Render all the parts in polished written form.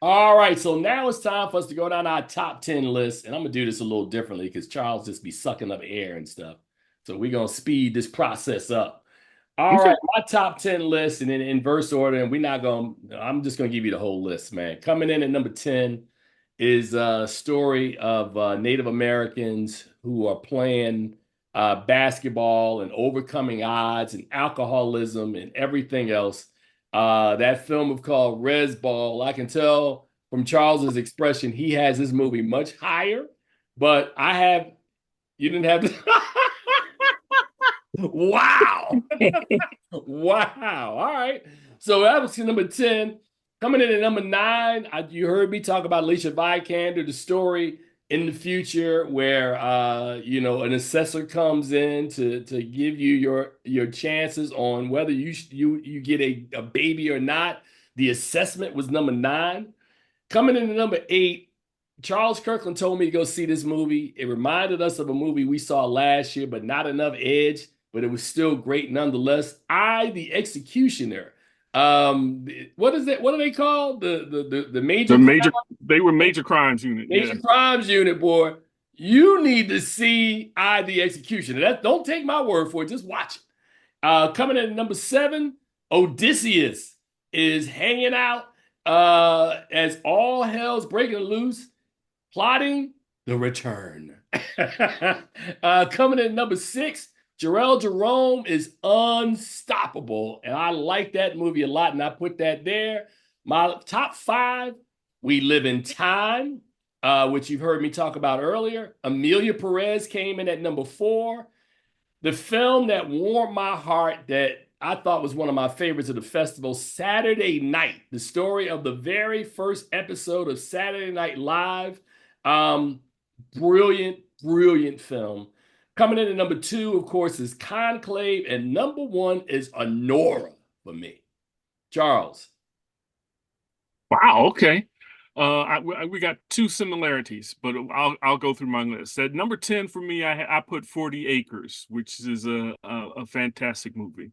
All right, so now it's time for us to go down our top 10 list. And I'm gonna do this a little differently because Charles just be sucking up air and stuff. So we're gonna speed this process up. All Okay. right, my top 10 list and in inverse order, and I'm just gonna give you the whole list, man. Coming in at number 10 is a story of Native Americans who are playing basketball and overcoming odds and alcoholism and everything else. That film is called Res Ball. I can tell from Charles's expression, he has this movie much higher, but you didn't have to. Wow. Wow. All right. So that was number 10. Coming in at number nine, you heard me talk about Alicia Vikander, the story in the future where an assessor comes in to give you your chances on whether you get a baby or not. The assessment was number nine. Coming in at number eight, Charles Kirkland told me to go see this movie. It reminded us of a movie we saw last year, but not enough edge, but it was still great nonetheless. The Executioner. What is it? What are they called? The The major major, they were major crimes unit. Yeah. major crimes unit, boy. You need to see the Executioner. Don't take my word for it. Just watch it. Coming in at number seven, Odysseus is hanging out as all hell's breaking loose, plotting the return. Coming in at number six, Jarrell Jerome is unstoppable. And I like that movie a lot, and I put that there. My top five, We Live in Time, which you've heard me talk about earlier. Amelia Perez came in at number four. The film that warmed my heart that I thought was one of my favorites of the festival, Saturday Night, the story of the very first episode of Saturday Night Live. Um, Brilliant, brilliant film. Coming in at number two, of course, is Conclave, and number one is Honora for me. Charles. Wow. Okay. We got two similarities, but I'll go through my list. At number 10 for me, I put 40 Acres, which is a fantastic movie.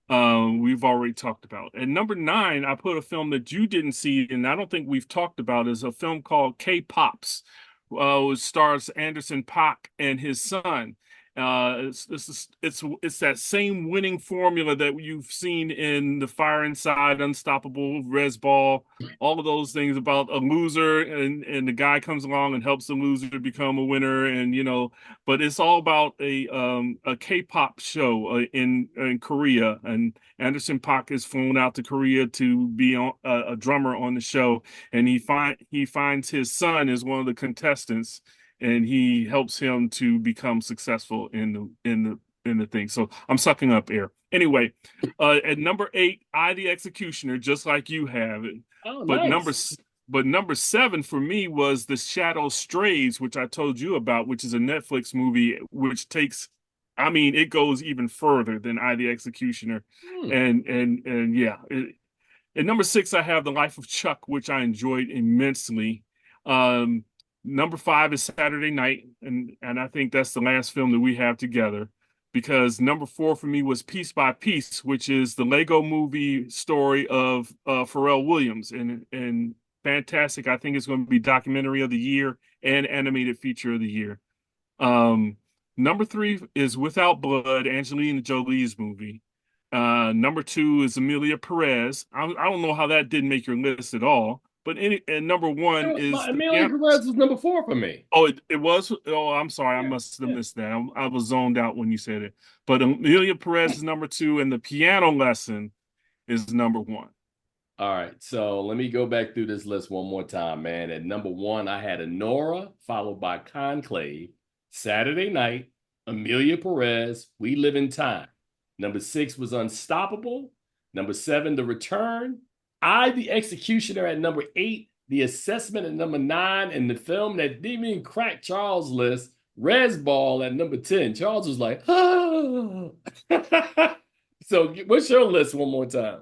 We've already talked about. At number 9, I put a film that you didn't see, and I don't think we've talked about, is a film called K-Pops. It stars Anderson Paak and his son. It's that same winning formula that you've seen in The Fire Inside, Unstoppable, Res Ball, all of those things about a loser and the guy comes along and helps the loser become a winner, and but it's all about a K-pop show in Korea, and Anderson Paak is flown out to Korea to be a drummer on the show, and he finds his son is one of the contestants, and he helps him to become successful in the thing. So I'm sucking up air. Anyway, at number 8, the Executioner, just like you have it. Oh, But number nice. but number 7 for me was The Shadow Strays, which I told you about, which is a Netflix movie, which takes, I mean, it goes even further than the Executioner, Hmm. and yeah. At number 6, I have The Life of Chuck, which I enjoyed immensely. Um, Number 5 is Saturday Night, and I think that's the last film that we have together. Because number 4 for me was Piece by Piece, which is the Lego movie story of Pharrell Williams, and fantastic. I think it's going to be documentary of the year and animated feature of the year. Um, Number 3 is Without Blood, Angelina Jolie's movie. Number 2 is Amelia Perez. I don't know how that didn't make your list at all. But and number 1 is the Amelia piano. Perez was number four for me. Oh, it was. Oh, I'm sorry. I Yeah, must have yeah. missed that. I was zoned out when you said it. But Amelia Perez is number 2, and the piano lesson is number 1. All right, so let me go back through this list one more time, man. At number one, I had Honora, followed by Conclave, Saturday Night, Amelia Perez, We Live in Time. Number six was Unstoppable. Number seven, The Return. The Executioner at number eight, The Assessment at number nine, and the film that didn't even crack Charles' list, Res Ball at number 10. Charles was like, oh. So what's your list one more time?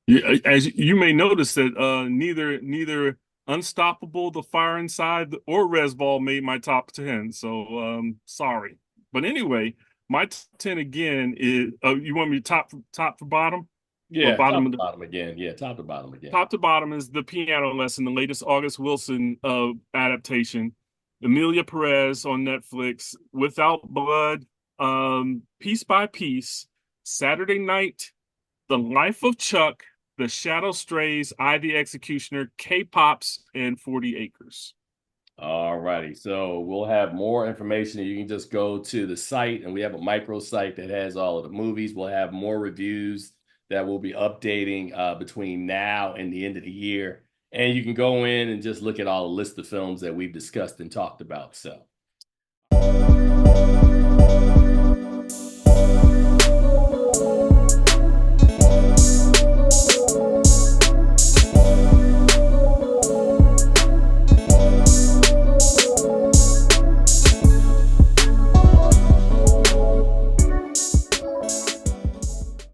Yeah, as you may notice that neither Unstoppable, The Fire Inside, or Res Ball made my top 10. So sorry. But anyway, my top 10 again is you want me top for bottom? Or Yeah, top bottom to of the bottom again. Yeah, top to bottom again. top to bottom is the piano lesson, the latest August Wilson adaptation. Emilia Perez on Netflix. Without Blood, Piece by Piece. Saturday Night, The Life of Chuck, The Shadow Strays, I the Executioner, K-Pops, and 40 Acres. All righty. So we'll have more information. You can just go to the site, and we have a micro site that has all of the movies. We'll have more reviews that we'll be updating between now and the end of the year. And you can go in and just look at all the list of films that we've discussed and talked about. So.